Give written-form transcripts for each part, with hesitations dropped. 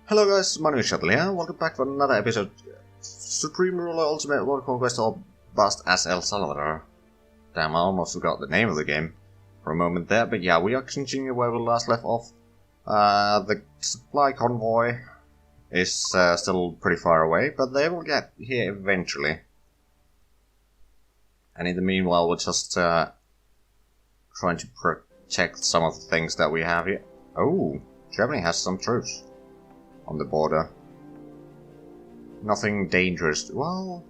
Hello guys, my name is Zhatelier. Welcome back for another episode of Supreme Ruler Ultimate World Conquest or Bust as El Salvador. Damn, I almost forgot the name of the game for a moment there, but yeah, we are continuing where we last left off. The supply convoy is still pretty far away, but they will get here eventually. And in the meanwhile, we're just trying to protect some of the things that we have here. Oh, Germany has some troops on the border. Nothing dangerous. Well,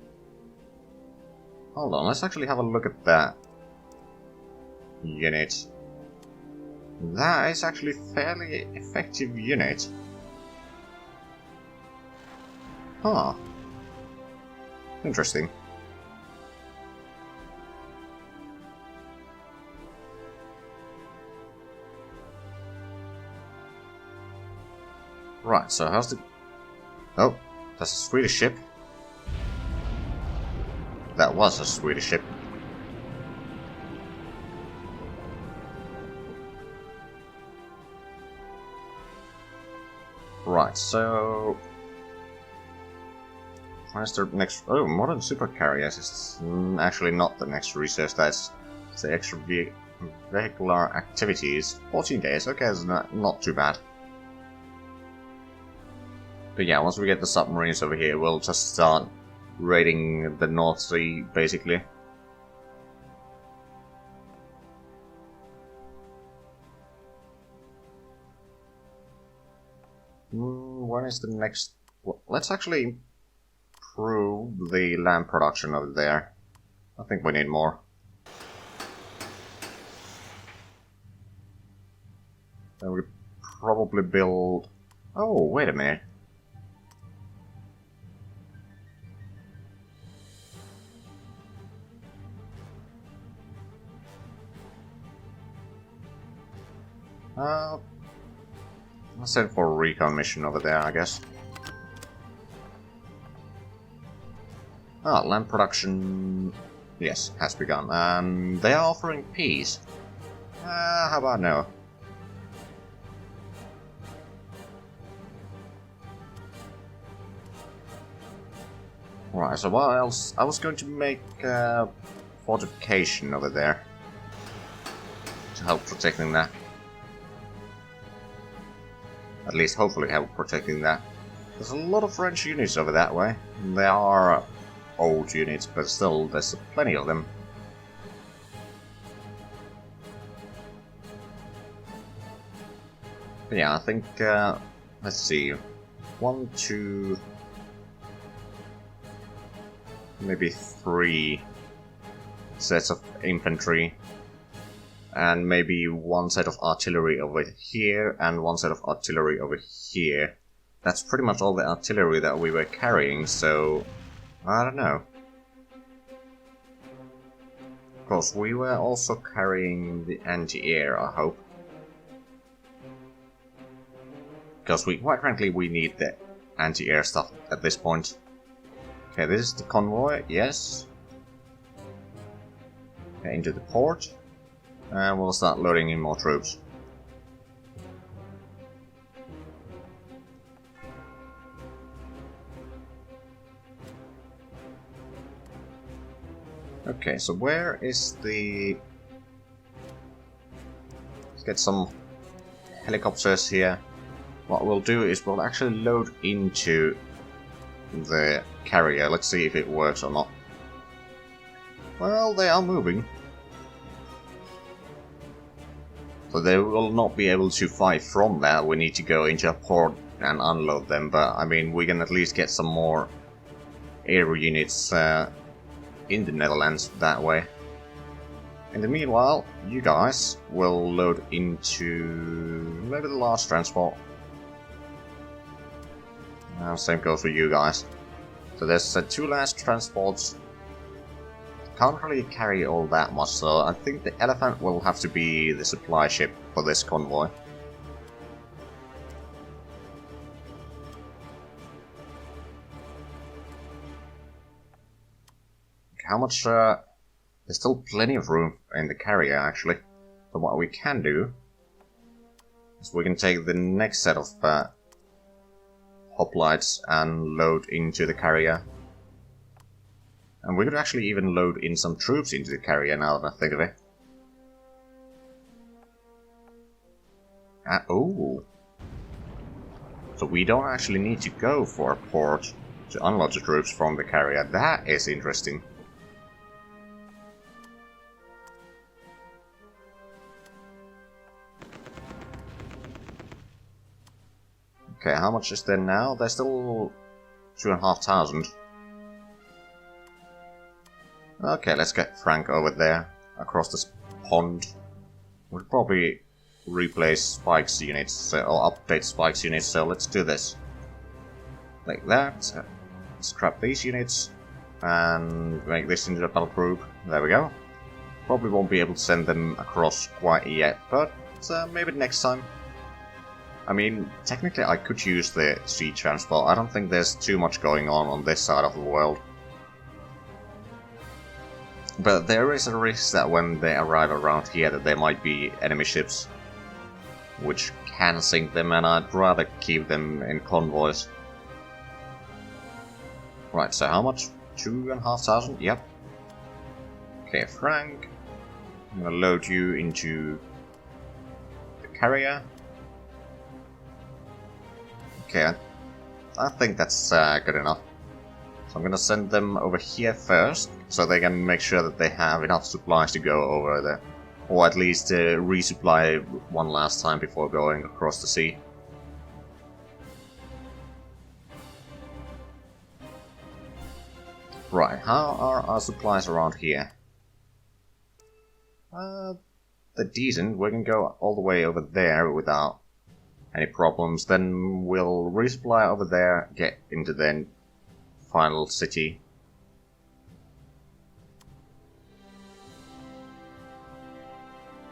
hold on, let's actually have a look at that unit. That is actually a fairly effective unit. Huh. Interesting. Right, so how's the... Oh, that's a Swedish ship. That was a Swedish ship. Right, so... Where's the next... Oh, modern supercarriers is actually not the next research, that's the extra vehicular activities. 14 days, okay, it's not too bad. But yeah, once we get the submarines over here, we'll just start raiding the North Sea, basically. When is the next... Well, let's actually improve the land production over there. I think we need more. Then we probably build... Oh, wait a minute. Let's send for a recon mission over there, I guess. Ah, land production... Yes, has begun. They are offering peace. How about no? Right, so what else? I was going to make fortification over there to help protecting that. At least hopefully help protecting that. There's a lot of French units over that way. They are old units, but still, there's plenty of them. But yeah, I think, let's see, 1, 2, maybe 3 sets of infantry. And maybe 1 set of artillery over here, and 1 set of artillery over here. That's pretty much all the artillery that we were carrying, so... I don't know. Of course, we were also carrying the anti-air, I hope. Because quite frankly, we need the anti-air stuff at this point. Okay, this is the convoy, yes. Okay, into the port. And we'll start loading in more troops. Okay, so where is the... Let's get some helicopters here. What we'll do is we'll actually load into the carrier. Let's see if it works or not. Well, they are moving. So they will not be able to fight from that. We need to go into a port and unload them. But I mean, we can at least get some more air units in the Netherlands that way. In the meanwhile, you guys will load into maybe the large transport. Same goes for you guys. So there's 2 large transports. Can't really carry all that much, so I think the elephant will have to be the supply ship for this convoy. How much... there's still plenty of room in the carrier, actually. So what we can do is we can take the next set of hoplites and load into the carrier. And we could actually even load in some troops into the carrier now that I think of it. Oh. So we don't actually need to go for a port to unload the troops from the carrier. That is interesting. Okay, how much is there now? There's still 2,500. Okay, let's get Frank over there, across this pond. We'll probably replace Spike's units, or update Spike's units, so let's do this. Like that. Scrap these units, and make this into a battle group. There we go. Probably won't be able to send them across quite yet, but maybe next time. I mean, technically I could use the sea transport. I don't think there's too much going on this side of the world. But there is a risk that when they arrive around here that there might be enemy ships which can sink them, and I'd rather keep them in convoys. Right, so how much? 2,500? Yep. Okay, Frank. I'm gonna load you into the carrier. Okay, I think that's good enough. So I'm gonna send them over here first, so they can make sure that they have enough supplies to go over there. Or at least resupply one last time before going across the sea. Right, how are our supplies around here? They're decent. We can go all the way over there without any problems. Then we'll resupply over there, get into the final city.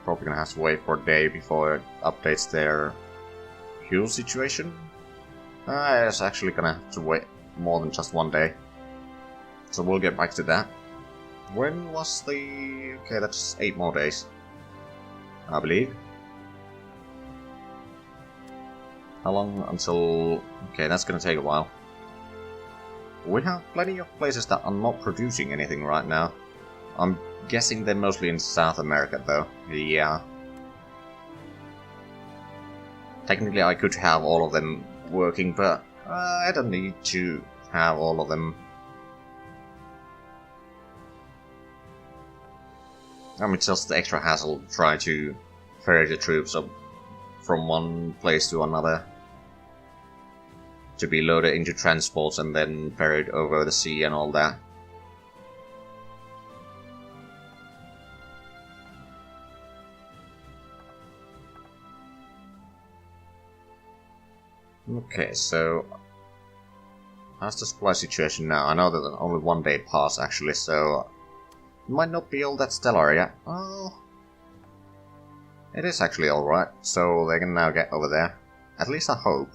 Probably gonna have to wait for a day before it updates their fuel situation. It's actually gonna have to wait more than just one day. So we'll get back to that. When was the... Okay, that's 8 more days, I believe. How long until... Okay, that's gonna take a while. We have plenty of places that are not producing anything right now. I'm guessing they're mostly in South America, though. Yeah. Technically, I could have all of them working, but I don't need to have all of them. I mean, it's just the extra hassle to try to ferry the troops up from one place to another, to be loaded into transports and then ferried over the sea and all that. Okay, so how's the supply situation now? I know that only 1 day passed actually, so it might not be all that stellar yet. Well, it is actually alright, so they can now get over there. At least I hope.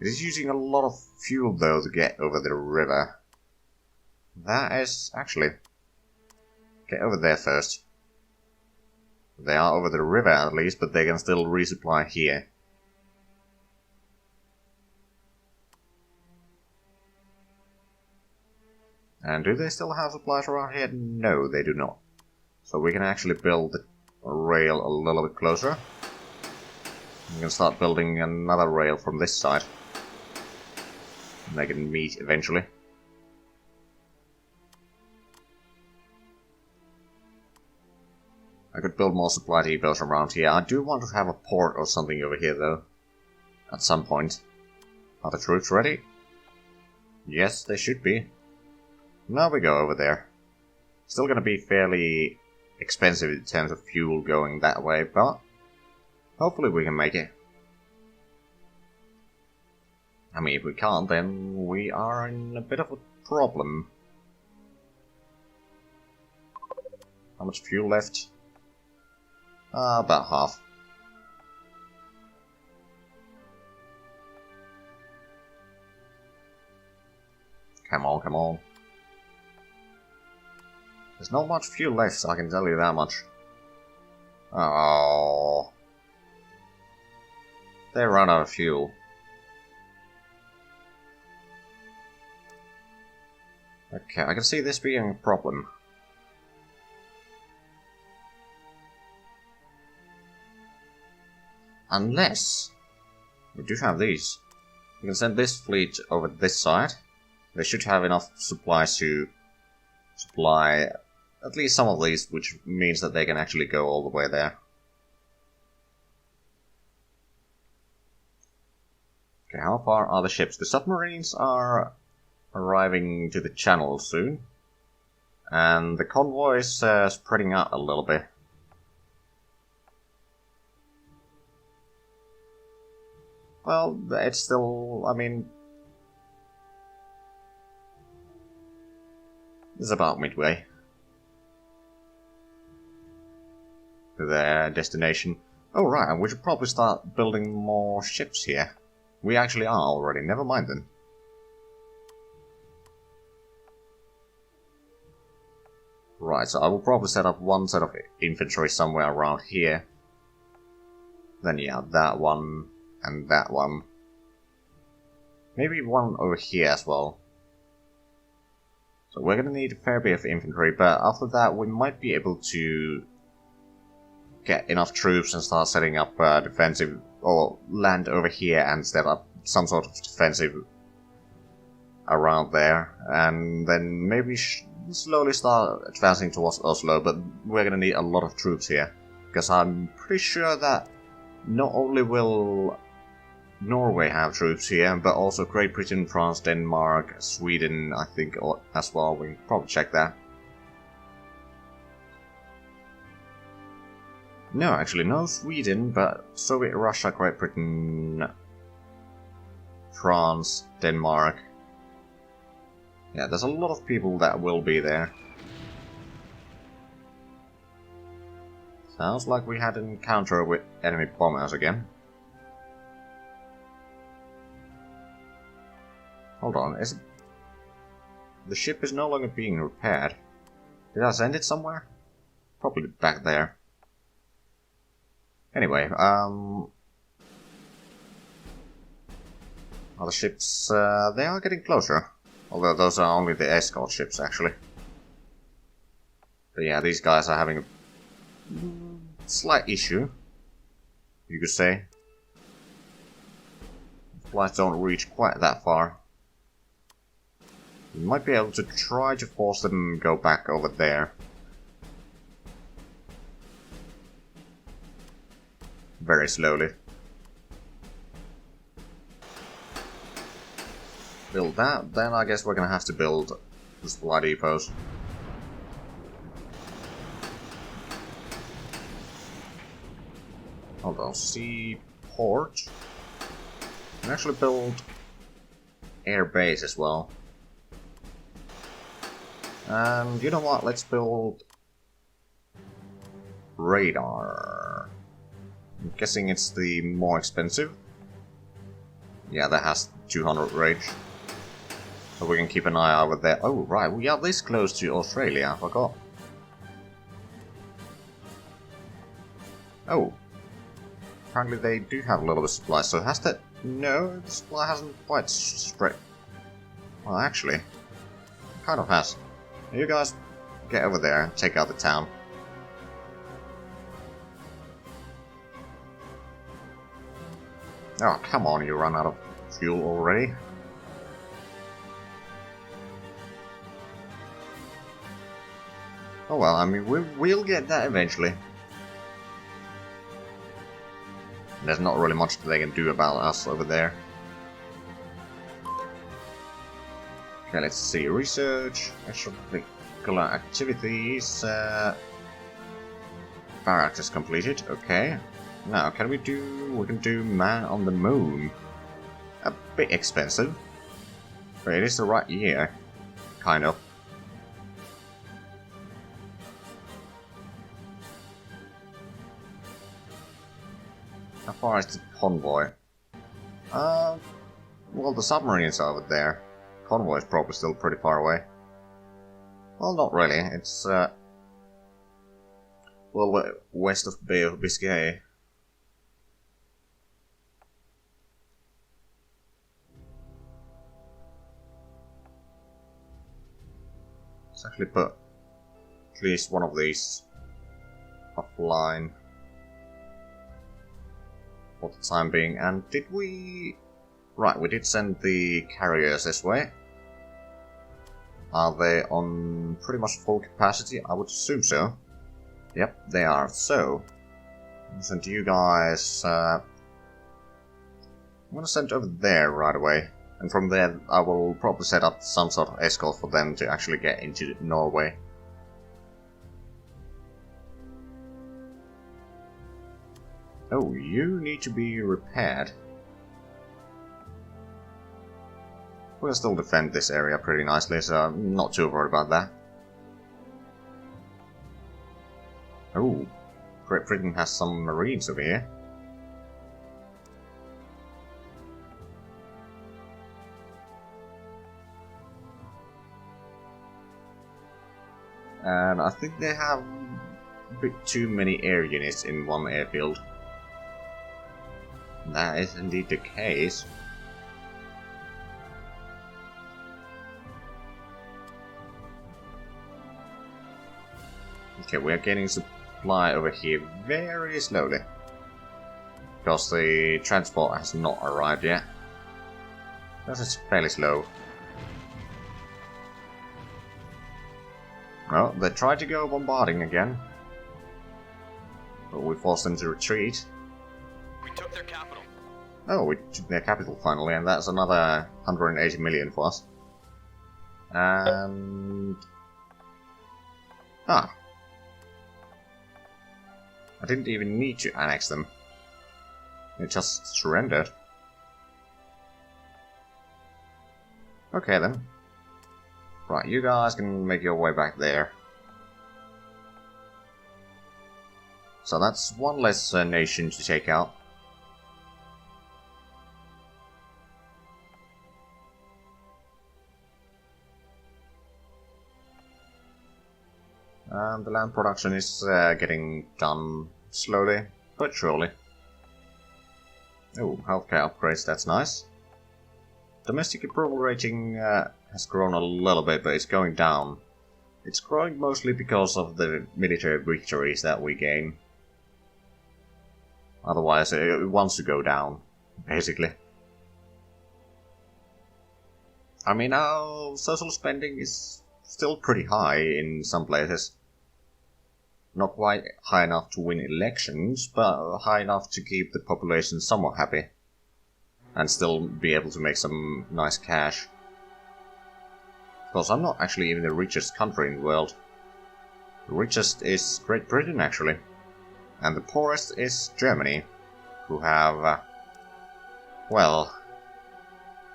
It is using a lot of fuel though to get over the river. That is actually... Get over there first. They are over the river at least, but they can still resupply here. And do they still have supplies around here? No, they do not. So we can actually build the rail a little bit closer. We can start building another rail from this side. And they can meet eventually. I could build more supply depots around here. I do want to have a port or something over here though. At some point. Are the troops ready? Yes, they should be. Now we go over there. Still gonna be fairly expensive in terms of fuel going that way, but hopefully we can make it. I mean, if we can't, then we are in a bit of a problem. How much fuel left? About half. Come on, come on. There's not much fuel left, so I can tell you that much. Oh. They run out of fuel. Okay, I can see this being a problem. Unless we do have these. We can send this fleet over this side. They should have enough supplies to supply at least some of these, which means that they can actually go all the way there. Okay, how far are the ships? The submarines are arriving to the channel soon. And the convoy is spreading out a little bit. Well, it's still, I mean, it's about midway to their destination. Oh right, and we should probably start building more ships here. We actually are already, never mind then. Right, so I will probably set up one set of infantry somewhere around here. Then yeah, that one. And that one. Maybe one over here as well. So we're gonna need a fair bit of infantry, but after that we might be able to get enough troops and start setting up defensive, or land over here and set up some sort of defensive around there. And then maybe slowly start advancing towards Oslo, but we're gonna need a lot of troops here. Because I'm pretty sure that not only will Norway have troops here, but also Great Britain, France, Denmark, Sweden, I think, as well. We can probably check that. No, actually, no Sweden, but Soviet Russia, Great Britain, France, Denmark. Yeah, there's a lot of people that will be there. Sounds like we had an encounter with enemy bombers again. Hold on, is it... The ship is no longer being repaired. Did I send it somewhere? Probably back there. Anyway, other ships, they are getting closer. Although those are only the escort ships, actually. But yeah, these guys are having a slight issue, you could say. Flights don't reach quite that far. We might be able to try to force them to go back over there. Very slowly. Build that, then I guess we're gonna have to build the supply depots. Hold on, seaport. We can actually build air base as well. And you know what, let's build radar. I'm guessing it's the more expensive. Yeah, that has 200 range. So we can keep an eye over there. Oh, right, we are this close to Australia, I forgot. Oh. Apparently they do have a lot of the supply, so has that... No, the supply hasn't quite spread. Well, actually, it kind of has. You guys get over there and take out the town. Oh, come on, you run out of fuel already. Oh well, I mean, we'll get that eventually. There's not really much they can do about us over there. Okay, let's see. Research, extracurricular activities. Barracks is completed. Okay. Now, can we do... We can do Man on the Moon. A bit expensive. But it is the right year. Kind of. How far is the convoy? Well, the submarines are over there. Convoy is probably still pretty far away. Well, not really. It's, well, west of Bay of Biscay. Let's actually put at least one of these offline for the time being. And did we... Right, we did send the carriers this way. Are they on pretty much full capacity? I would assume so. Yep, they are. So, I'll send you guys... I'm gonna send over there right away. And from there, I will probably set up some sort of escort for them to actually get into Norway. Oh, you need to be repaired. We'll still defend this area pretty nicely, so I'm not too worried about that. Oh, Great Britain has some Marines over here. And I think they have a bit too many air units in one airfield. That is indeed the case. Okay, we are getting supply over here very slowly. Because the transport has not arrived yet. Because it's fairly slow. Well, they tried to go bombarding again. But we forced them to retreat. We took their capital. Oh, we took their capital finally, and that's another 180 million for us. And... Ah. I didn't even need to annex them. It just surrendered. Okay then. Right, you guys can make your way back there. So that's one less nation to take out. And the land production is getting done slowly, but surely. Oh, healthcare upgrades, that's nice. Domestic approval rating has grown a little bit, but it's going down. It's growing mostly because of the military victories that we gain. Otherwise, it wants to go down, basically. I mean, our social spending is still pretty high in some places. Not quite high enough to win elections, but high enough to keep the population somewhat happy. And still be able to make some nice cash. Because I'm not actually even the richest country in the world. The richest is Great Britain, actually. And the poorest is Germany, who have, well,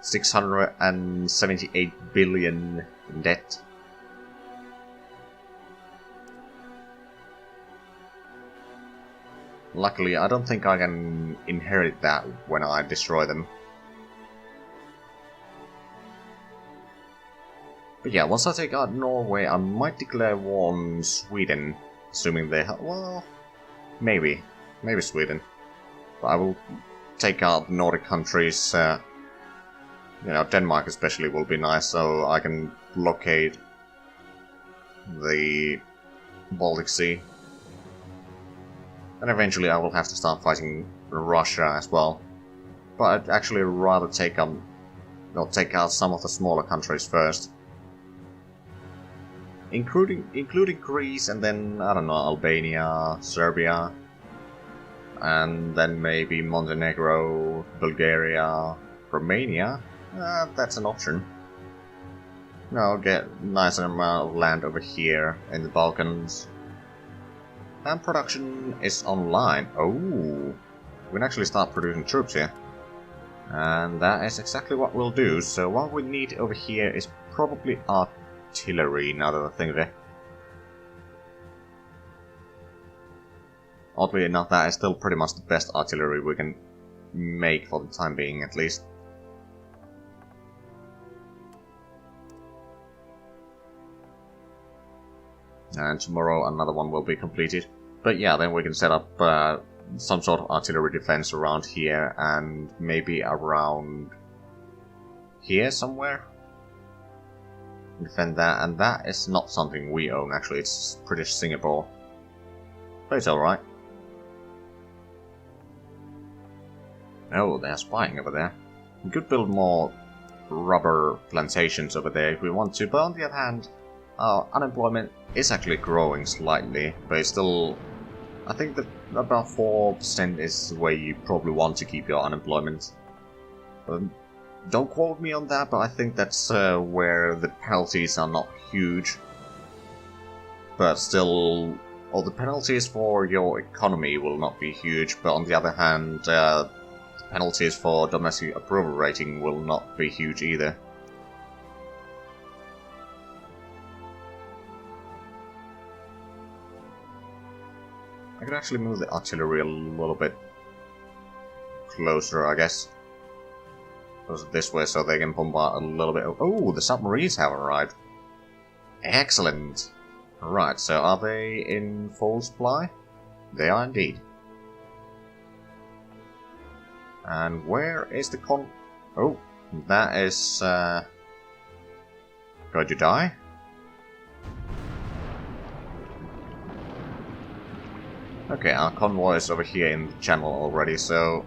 678 billion in debt. Luckily, I don't think I can inherit that when I destroy them. But yeah, once I take out Norway, I might declare war on Sweden, assuming they have... well, maybe. Maybe Sweden. But I will take out the Nordic countries. You know, Denmark especially will be nice, so I can blockade the Baltic Sea. And eventually I will have to start fighting Russia as well. But I'd actually rather take out some of the smaller countries first. Including Greece, and then, I don't know, Albania, Serbia, and then maybe Montenegro, Bulgaria, Romania. That's an option. No, get a nice amount of land over here in the Balkans. And production is online. Oh, we can actually start producing troops here. And that is exactly what we'll do. So what we need over here is probably artillery, now that I think of it. Oddly enough, that is still pretty much the best artillery we can make for the time being, at least. And tomorrow another one will be completed. But yeah, then we can set up some sort of artillery defense around here, and maybe around here somewhere. defend that, and that is not something we own actually, it's British Singapore. But it's alright. Oh, they're spying over there. We could build more rubber plantations over there if we want to, but on the other hand, our unemployment is actually growing slightly, but it's still... I think that about 4% is where you probably want to keep your unemployment. Don't quote me on that, but I think that's where the penalties are not huge. But still, all the penalties for your economy will not be huge, but on the other hand, penalties for domestic approval rating will not be huge either. I could actually move the artillery a little bit closer, I guess. Goes this way so they can bombard a little bit. Oh, the submarines have arrived. Excellent. Right, so are they in full supply? They are indeed. And where is the Oh, that is going to die. Okay, our convoy is over here in the channel already, so...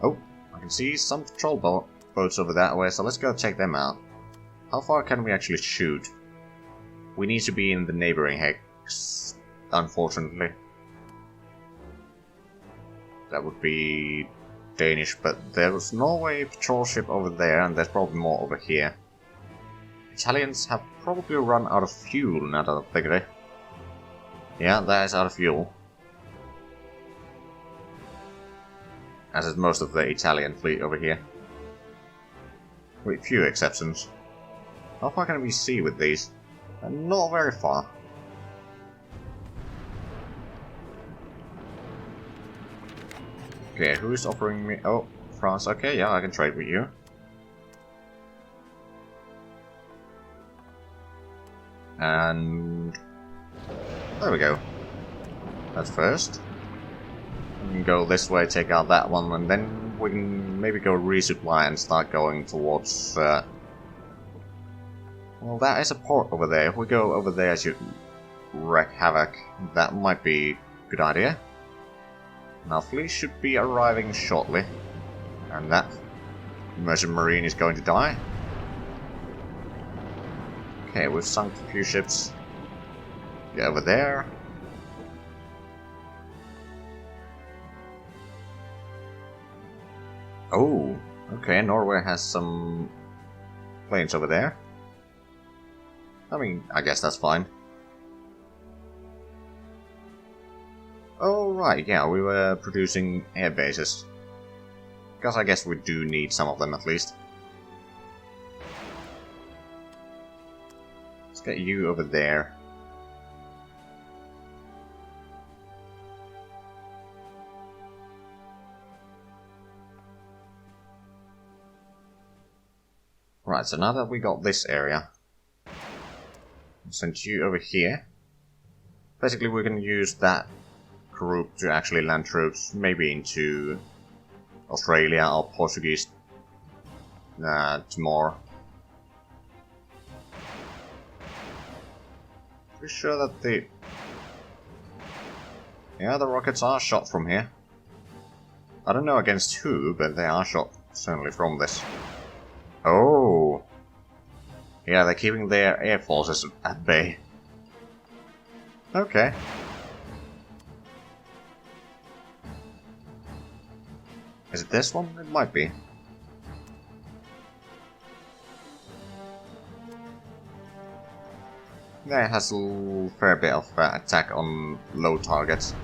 Oh, I can see some patrol boats over that way, so let's go check them out. How far can we actually shoot? We need to be in the neighboring hex, unfortunately. That would be Danish, but there's Norway patrol ship over there, and there's probably more over here. Italians have probably run out of fuel, now that I think of it. Yeah, that is out of fuel. As is most of the Italian fleet over here. With few exceptions. How far can we see with these? Not very far. Okay, who is offering me... Oh, France. Okay, yeah, I can trade with you. And... there we go. That's first. We can go this way, take out that one, and then we can maybe go resupply and start going towards... Well, that is a port over there. If we go over there to wreak havoc, that might be a good idea. Now, fleet should be arriving shortly. And that merchant marine is going to die. Okay, we've sunk a few ships. Get over there. Oh, okay, Norway has some planes over there. I mean, I guess that's fine. Oh, right, yeah, we were producing air bases. Because I guess we do need some of them at least. Let's get you over there. Right, so now that we got this area, I'll send you over here. Basically, we can use that group to actually land troops, maybe into Australia or Portuguese Timor. Pretty sure that the... yeah, the rockets are shot from here. I don't know against who, but they are shot certainly from this. Oh! Yeah, they're keeping their air forces at bay. Okay. Is it this one? It might be. Yeah, it has a fair bit of attack on low targets.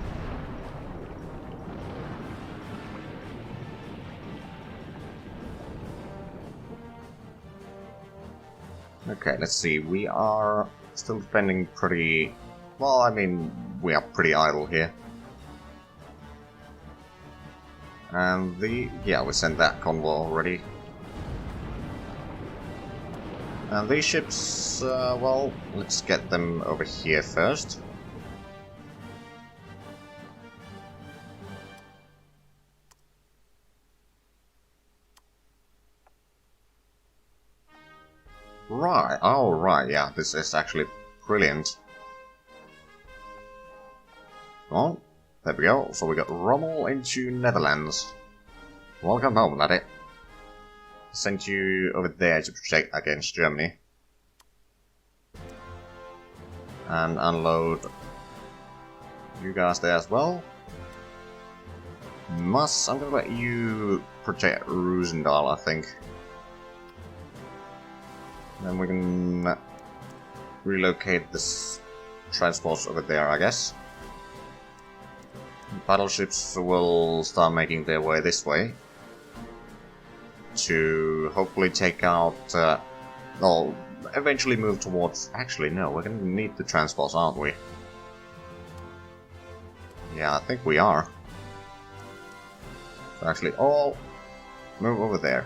Okay, let's see. We are still defending pretty... well, I mean, we are pretty idle here. And the... yeah, we sent that convoy already. And these ships, well, let's get them over here first. Right, oh right, yeah, this is actually brilliant. Come on, there we go. So we got Rommel into Netherlands. Welcome home, laddie. Send you over there to protect against Germany. And unload you guys there as well. I'm gonna let you protect Roosendahl, I think. Then we can relocate this transports over there, I guess. Battleships will start making their way this way to hopefully take out, or eventually move towards. Actually, no, we're gonna need the transports, aren't we? Yeah, I think we are. So actually, all move over there.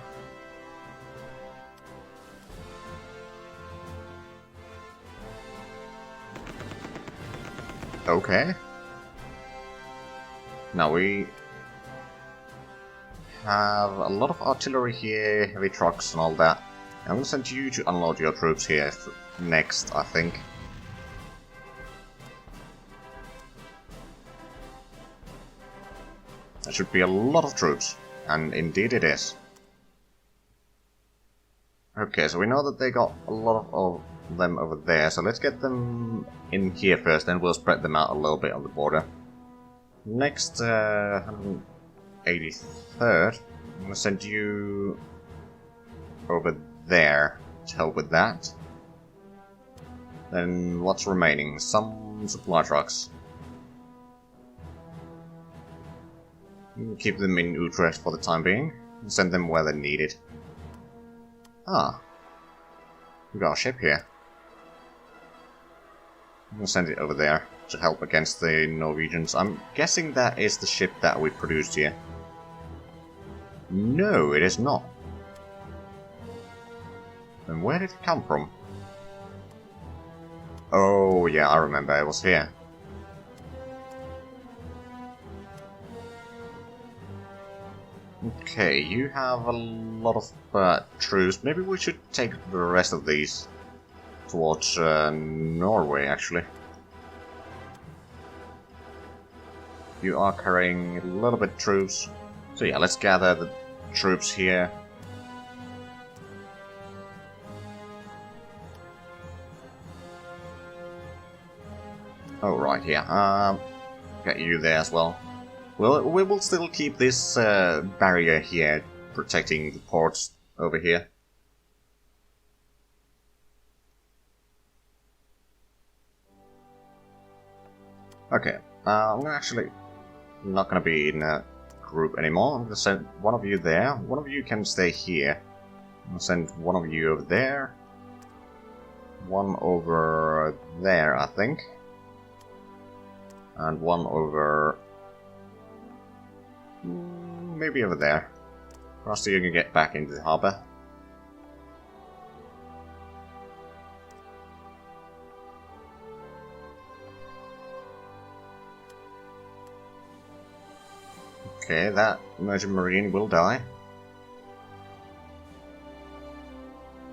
Okay. Now we have a lot of artillery here, heavy trucks and all that. I'm gonna send you to unload your troops here next, I think. That should be a lot of troops, and indeed it is. Okay, so we know that they got a lot of them over there, so let's get them in here first, then we'll spread them out a little bit on the border. Next, 183rd, I'm gonna send you over there to help with that. Then what's remaining? Some supply trucks. Keep them in Utrecht for the time being, and send them where they're needed. Ah, we got a ship here. I'm gonna send it over there to help against the Norwegians. I'm guessing that is the ship that we produced here. No, it is not. Then where did it come from? Oh yeah, I remember, it was here. Okay, you have a lot of troops. Maybe we should take the rest of these towards Norway, actually. You are carrying a little bit of troops. So yeah, let's gather the troops here. Oh, right, yeah. Get you there as well. Well, we will still keep this barrier here, protecting the ports over here. Okay, I'm actually not gonna be in a group anymore. I'm gonna send one of you there. One of you can stay here. I'm gonna send one of you over there. One over there, I think. And one over... maybe over there. So you can get back into the harbour. Okay, that merchant marine will die.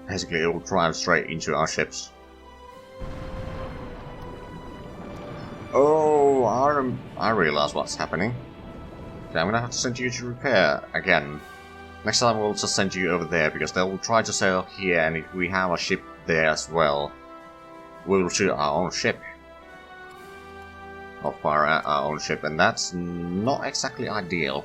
Basically, it will drive straight into our ships. Oh, I realize what's happening. Okay, I'm gonna have to send you to repair again. Next time we'll just send you over there, because they will try to sail here, and if we have a ship there as well, we'll shoot our own ship. Or fire at our own ship, and that's not exactly ideal.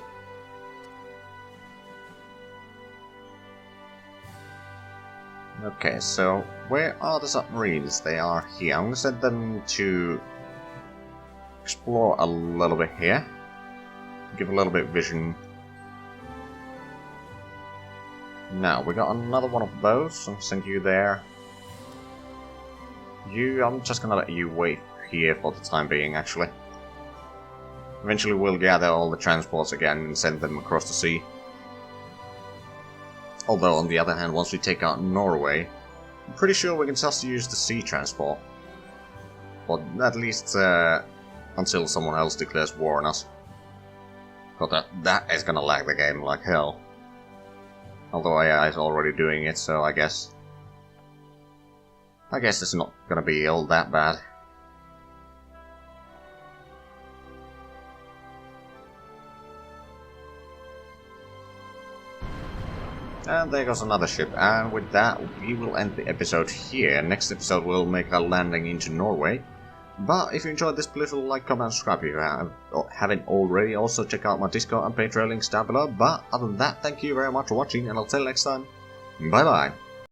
Okay, so where are the submarines? They are here. I'm gonna send them to explore a little bit here. Give a little bit of vision. Now, we got another one of those. I'll send you there. I'm just gonna let you wait here for the time being, actually. Eventually we'll gather all the transports again and send them across the sea. Although, on the other hand, once we take out Norway, I'm pretty sure we can just use the sea transport. But at least until someone else declares war on us. But that is gonna lag the game like hell. Although AI is already doing it, so I guess I guess it's not gonna be all that bad. And there goes another ship, and with that we will end the episode here. Next episode we'll make a landing into Norway. But if you enjoyed this, please like, comment, and subscribe if you haven't already. Also check out my Discord and Patreon links down below. But other than that, thank you very much for watching, and I'll see you next time. Bye bye.